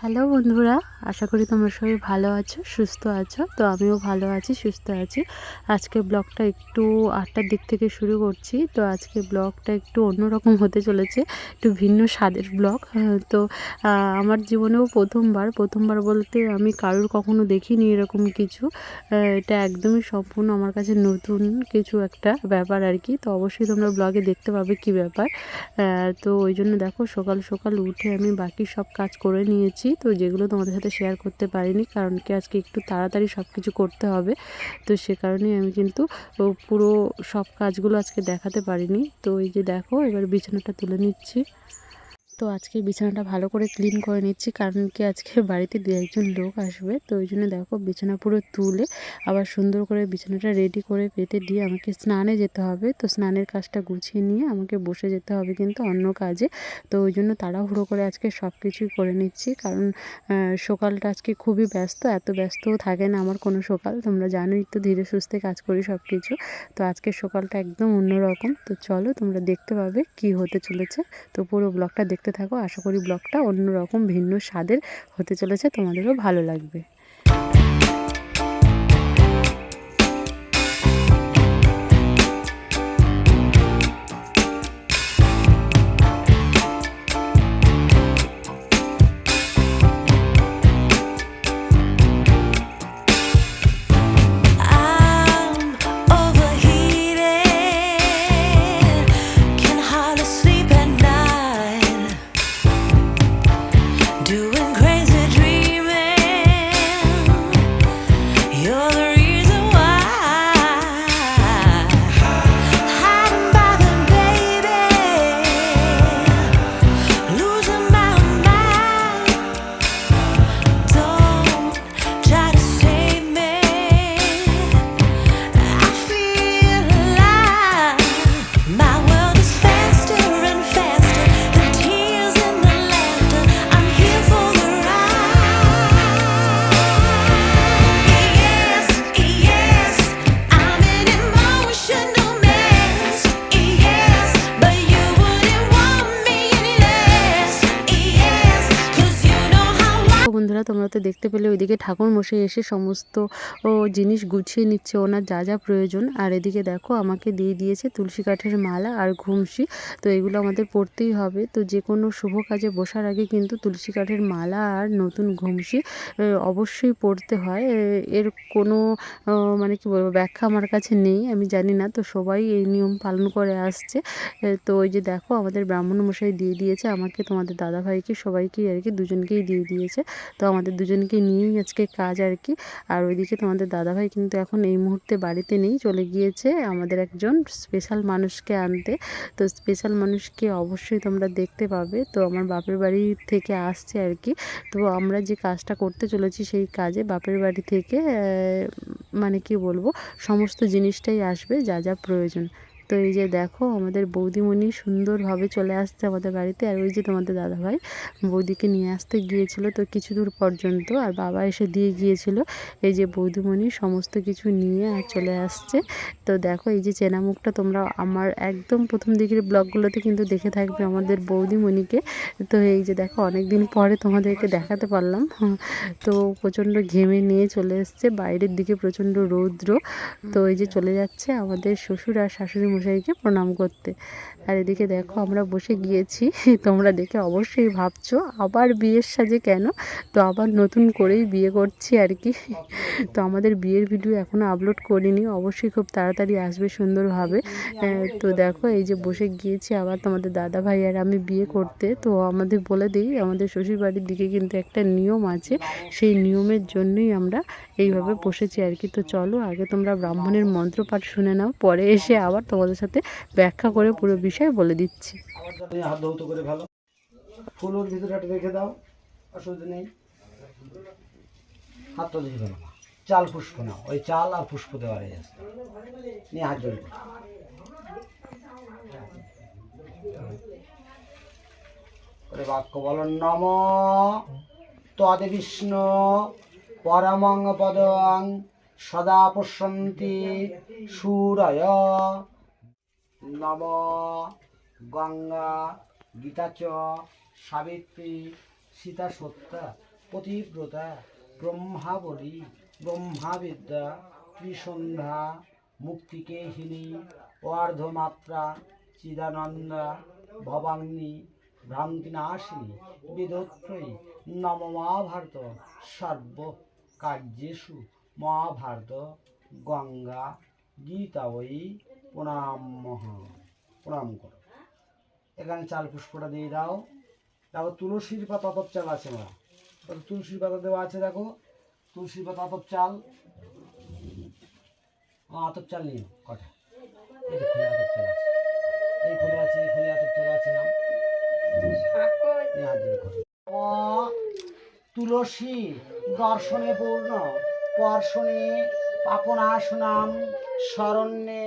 Hello বন্ধুরা, আশা করি তোমরা সবাই ভালো আছো, সুস্থ আছো। তো আমিও ভালো আছি, সুস্থ আছি। আজকে ব্লগটা একটু 8টার দিক থেকে শুরু করছি। তো আজকে ব্লগটা একটু অন্যরকম হতে চলেছে, একটু ভিন্ন স্বাদের ব্লগ। তো আমার জীবনেও প্রথমবার বলতে আমি কারোর কখনো দেখিনি এরকম কিছু। এটা একদমই সম্পূর্ণ আমার কাছে নতুন কিছু একটা ব্যাপার আর কি। তো অবশ্যই তোমরা ব্লগে দেখতে পাবে কী ব্যাপার। তো ওই জন্য দেখো সকাল সকাল উঠে আমি বাকি সব কাজ করে নিয়েছি। তো যেগুলো তোমাদের সাথে শেয়ার করতে পারিনি, কারণ কি আজকে একটু তাড়াতাড়ি সব কিছু করতে হবে। তো সে কারণেই আমি কিন্তু পুরো সব কাজগুলো আজকে দেখাতে পারিনি। তো এই যে দেখো এবার বিছানাটা তুলে নিচ্ছি। তো আজকে বিছানাটা ভালো করে ক্লিন করে নিচ্ছি, কারণ কি আজকে বাড়িতে দু একজন লোক আসবে। তো ওই জন্য দেখো বিছানা পুরো তুলে আবার সুন্দর করে বিছানাটা রেডি করে পেতে দিয়ে আমাকে স্নানে যেতে হবে। তো স্নানের কাজটা গুছিয়ে নিয়ে আমাকে বসে যেতে হবে কিন্তু অন্য কাজে। তো ওই জন্য তাড়াহুড়ো করে আজকে সব কিছুই করে নিচ্ছি, কারণ সকালটা আজকে খুবই ব্যস্ত। এত ব্যস্তও থাকে না আমার কোনো সকাল, তোমরা জানোই তো, ধীরে সুস্থে কাজ করি সব কিছু। তো আজকের সকালটা একদম অন্যরকম। তো চলো তোমরা দেখতে পাবে কি হতে চলেছে। তো পুরো ব্লগটা দেখতে থাকো, আশা করি ব্লগটা অন্যরকম ভিন্ন স্বাদের হতে চলেছে, তোমাদেরও ভালো লাগবে। বন্ধুরা, তোমরা তো দেখতে পেলে ওইদিকে ঠাকুর মশাই এসে সমস্ত জিনিস গুছিয়ে নিচ্ছে, ওনার যা যা প্রয়োজন। আর এদিকে দেখো আমাকে দিয়ে দিয়েছে তুলসী কাঠের মালা আর ঘুমসি। তো এগুলো আমাদের পরতেই হবে। তো যে কোনো শুভ কাজে বসার আগে কিন্তু তুলসী কাঠের মালা আর নতুন ঘুমসি অবশ্যই পরতে হয়। এর কোনো মানে কি বলবো, ব্যাখ্যা আমার কাছে নেই, আমি জানি না। তো সবাই এই নিয়ম পালন করে আসছে। তো ওই যে দেখো আমাদের ব্রাহ্মণ মশাই দিয়ে দিয়েছে আমাকে, তোমাদের দাদাভাইকে, সবাইকেই আর কি, দুজনকেই দিয়ে দিয়েছে। তো আমাদের দুজনকে নিয়েই আজকে কাজ আর কি। আর ওইদিকে তোমাদের দাদাভাই কিন্তু এখন এই মুহূর্তে বাড়িতে নেই, চলে গিয়েছে আমাদের একজন স্পেশাল মানুষকে আনতে। তো স্পেশাল মানুষকে অবশ্যই তোমরা দেখতে পাবে। তো আমার বাপের বাড়ি থেকে আসছে আর কি। তো আমরা যে কাজটা করতে চলেছি সেই কাজে বাপের বাড়ি থেকে মানে কি বলবো, সমস্ত জিনিসটাই আসবে যা যা প্রয়োজন। তো এই যে দেখো আমাদের বৌদিমণি সুন্দরভাবে চলে আসছে আমাদের বাড়িতে। আর ওই যে তোমাদের দাদাভাই বৌদিকে নিয়ে আসতে গিয়েছিল তো কিছু দূর পর্যন্ত, আর বাবা এসে দিয়ে গিয়েছিল। এই যে বৌদিমণি সমস্ত কিছু নিয়ে আর চলে আসছে। তো দেখো এই যে চেনা মুখটা তোমরা আমার একদম প্রথম দিকের ব্লগগুলোতে কিন্তু দেখে থাকবে আমাদের বৌদিমণিকে। তো এই যে দেখো অনেক দিন পরে তোমাদেরকে দেখাতে পারলাম। তো প্রচণ্ড ঘেমে নিয়ে চলে এসছে, বাইরের দিকে প্রচণ্ড রৌদ্র। তো এই যে চলে যাচ্ছে আমাদের শ্বশুর আর শাশুড়ি মশাইকে প্রণাম করতে। আর এদিকে দেখো আমরা বসে গিয়েছি। তোমরা দেখে অবশ্যই ভাবছো আবার বিয়ের সাজে কেন। তো আবার নতুন করেই বিয়ে করছি আর কি। তো আমাদের বিয়ের ভিডিও এখনও আপলোড করিনি, অবশ্যই খুব তাড়াতাড়ি আসবে সুন্দরভাবে। তো দেখো এই যে বসে গিয়েছি আবার তোমাদের দাদা ভাই আর আমি বিয়ে করতে। তো আমাদের বলে দিই, আমাদের শ্বশুরবাড়ির দিকে কিন্তু একটা নিয়ম আছে, সেই নিয়মের জন্যই আমরা এইভাবে বসেছি আর কি। তো চলো আগে তোমরা ব্রাহ্মণের মন্ত্রপাঠ শুনে নাও, পরে এসে আবার তোমাদের সাথে ব্যাখ্যা করে পুরো বিষয় বলে দিচ্ছি। হাত ধৌত করে ভালো ফুলের ভিতরে একটা রেখে দাও, অসুবিধা নেই। হাতটা দিয়ে ফেলো, চাল পুষ্প নাও, ওই চাল আর পুষ্প দেওয়ার আছে নিয়ে হাত জড়ি করে বাক্য বলো, নম তদ বিষ্ণু পরমং পদং সদা পশ্যন্তি সূরয়। নম গঙ্গা গীতা চ সাবিত্রী সীতা সত্যা পতিব্রতা ব্রহ্মাবলী ব্রহ্মাবিদ্যা ত্রিসন্ধ্যা মুক্তিকেহিনী অর্ধমাত্রা চিদানন্দা ভবাঙ্গি ভ্রান্তিনাশিনী বিদত্রয়ী নম মহাভারত সর্ব কার্যেষু মহাভারত গঙ্গা গীতাবয়ী প্রণাম করো। এখানে চাল পুষ্পটা দিয়ে দাও। দেখো তুলসীর পাতা আতপ চাল আছে, আমরা তুলসীর পাতা দেওয়া আছে। দেখো তুলসীর পাতা আতপ চাল, আতপ চাল নিয়ে কটা, এই খুলে আতপ চাল আছে, এই খুলে আছে, এই খুলে আতপ চাল আছে। নাও তুলসী দর্শনে পূর্ণ পর্শনে পাপনাশনাম শরণ্যে।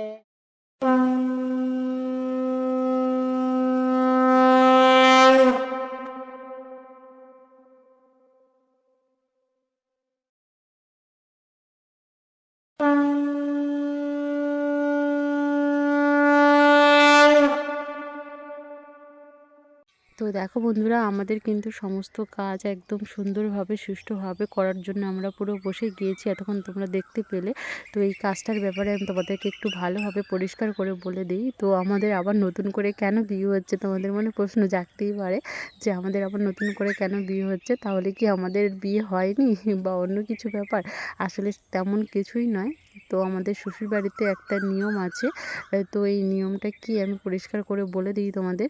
তো দেখো বন্ধুরা, আমাদের কিন্তু সমস্ত কাজ একদম সুন্দরভাবে সুষ্ঠুভাবে করার জন্য আমরা পুরো বসে গিয়েছি, এতক্ষণ তোমরা দেখতে পেলে। তো এই কাজটার ব্যাপারে আমি তোমাদেরকে একটু ভালোভাবে পরিষ্কার করে বলে দিই। তো আমাদের আবার নতুন করে কেন বিয়ে হচ্ছে, তোমাদের মনে প্রশ্ন জাগতেই পারে যে আমাদের আবার নতুন করে কেন বিয়ে হচ্ছে, তাহলে কি আমাদের বিয়ে হয়নি বা অন্য কিছু ব্যাপার? আসলে তেমন কিছুই নয়। তো আমাদের শ্বশুরবাড়িতে একটা নিয়ম আছে, তো এই নিয়মটা কি আমি পরিষ্কার করে বলে দিই তোমাদের।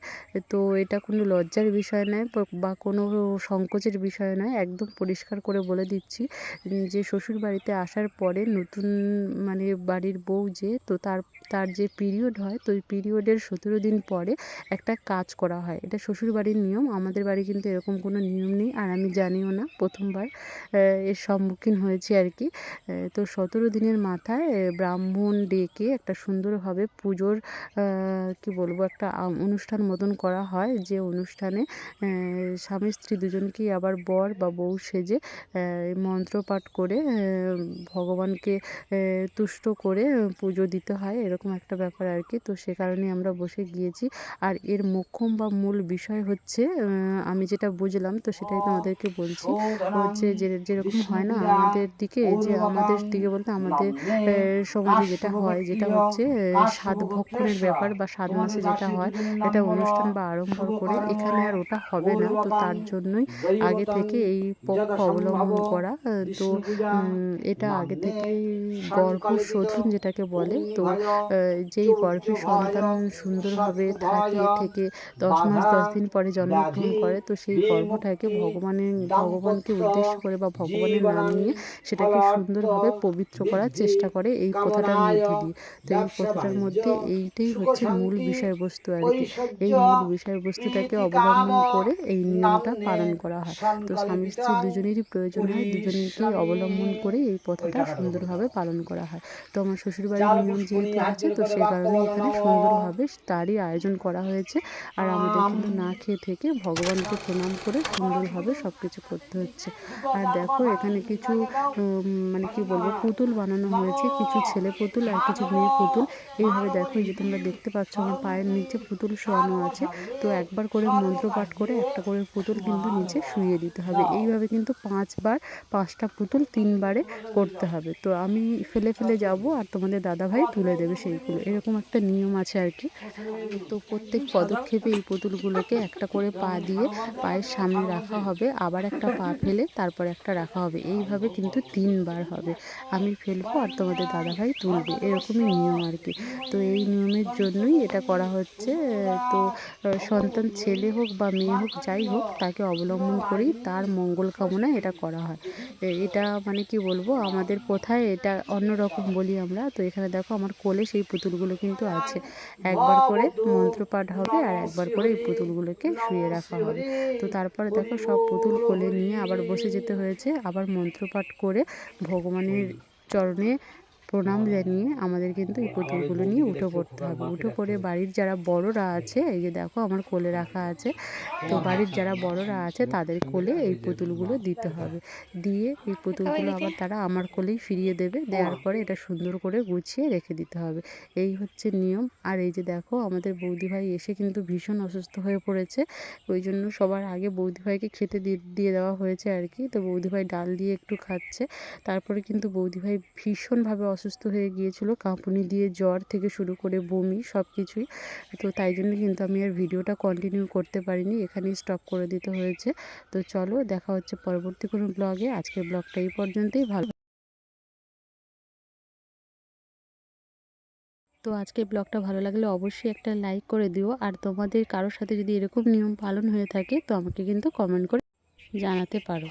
তো এটা কোনো লজ্জার বিষয় নয় বা কোনো সংকোচের বিষয় নয়, একদম পরিষ্কার করে বলে দিচ্ছি যে শ্বশুর বাড়িতে আসার পরে নতুন মানে বাড়ির বউ যে, তো তার যে পিরিয়ড হয়, তো ওই পিরিয়ডের 17 দিন পরে একটা কাজ করা হয়। এটা শ্বশুর বাড়ির নিয়ম, আমাদের বাড়ি কিন্তু এরকম কোনো নিয়ম নেই, আর আমি জানিও না, প্রথমবার এর সম্মুখীন হয়েছি আর কি। তো 17 দিনের মাথায় ব্রাহ্মণ ডেকে একটা সুন্দরভাবে পুজোর কি বলবো, একটা অনুষ্ঠান মতন করা হয়, যে অনুষ্ঠানে স্বামী স্ত্রী দুজনকেই আবার বর বা বউ সেজে মন্ত্র পাঠ করে ভগবানকে তুষ্ট করে পুজো দিতে হয়, এরকম একটা ব্যাপার আর কি। তো সে কারণে আমরা বসে গিয়েছি। আর এর মোক্ষম বা মূল বিষয় হচ্ছে, আমি যেটা বুঝলাম তো সেটাই তোমাদেরকে বলছি। হচ্ছে যেরকম হয় না আমাদের দিকে, যে আমাদের দিকে বলতে আমাদের সমাজে যেটা হয়, যেটা হচ্ছে 7 ভক্ষণের ব্যাপার বা 7 মাসে যেটা হয়, এটা অনুষ্ঠান বা আড়ম্বর করে এখানে আর ওটা হবে না। তো তার জন্যই আগে থেকে এই পক্ষ অবলম্বন করা। তো এটা আগে থেকেই গর্ভশোধন যেটাকে বলে, তো যেই গর্ভে সন্তান সুন্দরভাবে থেকে 10 মাস 10 দিন পরে জন্মগ্রহণ করে, তো সেই গর্ভটাকে ভগবানকে উদ্দেশ্য করে বা ভগবানের নাম নিয়ে সেটাকে সুন্দরভাবে পবিত্র করার চেষ্টা করে এই প্রথাটার মধ্যে দিয়ে। তো এই প্রথাটার মধ্যে এইটাই হচ্ছে মূল বিষয়বস্তু আর কি। এই মূল বিষয়বস্তুটাকে অবলম্বন করে এই নিয়মটা পালন করা হয়। তো স্বামী স্ত্রী দুজনেরই প্রয়োজন হয়, দুজনকেই অবলম্বন করে এই প্রথাটা সুন্দরভাবে পালন করা হয়। তো আমার শ্বশুরবাড়ির নিয়ম যেহেতু আছে, তো সেই কারণে এখানে সুন্দরভাবে তারই আয়োজন করা হয়েছে। আর আমাদের কিন্তু না খেয়ে থেকে ভগবানকে প্রণাম করে সুন্দরভাবে সব কিছু করতে হচ্ছে। আর দেখো এখানে কিছু মানে কি বলবো, পুতুল বানানো হয়েছে, কিছু ছেলে পুতুল আর কিছু মেয়ে পুতুল। এইভাবে দেখো, এই যে তোমরা দেখতে পাচ্ছ আমার পায়ের নিচে পুতুল শোয়ানো আছে। তো একবার করে মন্ত্র পাঠ করে একটা করে পুতুল কিন্তু নিচে শুইয়ে দিতে হবে। এইভাবে কিন্তু 5 বার 5টা পুতুল 3 বারে করতে হবে। তো আমি ফেলে ফেলে যাব আর তোমাদের দাদাভাই তুলে দেবে সেইগুলো, এরকম একটা নিয়ম আছে আর কি। তো প্রত্যেক পদক্ষেপে এই পুতুলগুলোকে একটা করে পা দিয়ে পায়ের সামনে রাখা হবে, আবার একটা পা ফেলে তারপর একটা রাখা হবে। এইভাবে কিন্তু 3 বার হবে, আমি ফেলবো আর তোমাদের দাদাভাই তুলবে, এরকমই নিয়ম আর কি। তো এই নিয়মের জন্যই এটা করা হচ্ছে। তো সন্তান ছেলে হোক বা মেয়ে হোক, যাই হোক, তাকে অবলম্বন করেই তার মঙ্গল কামনায় এটা করা হয়। এটা মানে কি বলবো, আমাদের কোথায় এটা অন্যরকম বলি আমরা। তো এখানে দেখো আমার কোলে সেই পুতুলগুলো কিন্তু আছে, একবার করে মন্ত্রপাঠ হবে আর একবার করে এই পুতুলগুলোকে শুয়ে রাখা হবে। তো তারপরে দেখো সব পুতুল কোলে নিয়ে আবার বসে যেতে হয়েছে, আবার মন্ত্রপাঠ করে ভগবানের চরণে প্রণাম জানিয়ে আমাদের কিন্তু এই পুতুলগুলো নিয়ে উঠে পড়তে হবে। উঠে পড়ে বাড়ির যারা বড়রা আছে, এই যে দেখো আমার কোলে রাখা আছে, তো বাড়ির যারা বড়রা আছে তাদের কোলে এই পুতুলগুলো দিতে হবে। দিয়ে এই পুতুলগুলো আবার তারা আমার কোলেই ফিরিয়ে দেবে। দেওয়ার পরে এটা সুন্দর করে গুছিয়ে রেখে দিতে হবে। এই হচ্ছে নিয়ম। আর এই যে দেখো আমাদের বৌদিভাই এসে কিন্তু ভীষণ অসুস্থ হয়ে পড়েছে, ওই জন্য সবার আগে বৌদিভাইকে খেতে দিয়ে দেওয়া হয়েছে আর কি। তো বৌদিভাই ডাল দিয়ে একটু খাচ্ছে। তারপরে কিন্তু বৌদিভাই ভীষণভাবে অসুস্থ হয়ে গিয়েছিল, কাঁপুনি দিয়ে জ্বর থেকে শুরু করে বমি সব কিছুই। তো তাই জন্য কিন্তু আমি আর ভিডিওটা কন্টিনিউ করতে পারিনি, এখানেই স্টপ করে দিতে হয়েছে। তো চলো দেখা হচ্ছে পরবর্তী কোনো ব্লগে। আজকের ব্লগটা এই পর্যন্তই। ভালো তো আজকের ব্লগটা ভালো লাগলে অবশ্যই একটা লাইক করে দিও। আর তোমাদের কারোর সাথে যদি এরকম নিয়ম পালন হয়ে থাকে তো আমাকে কিন্তু কমেন্ট করে জানাতে পারো।